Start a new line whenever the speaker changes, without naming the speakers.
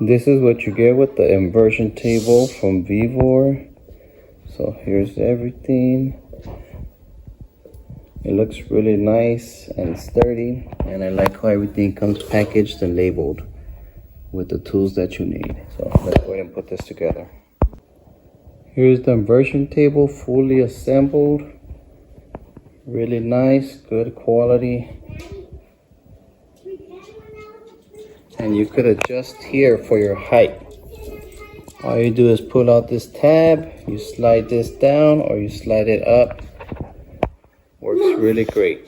This is what you get with the inversion table from VEVOR. So here's everything. It looks really nice and sturdy, and I like how everything comes packaged and labeled with the tools that you need. So let's go ahead and put this together. Here's the inversion table fully assembled. Really nice, good quality. And you could adjust here for your height. All you do is pull out this tab, you slide this down or you slide it up. Works really great.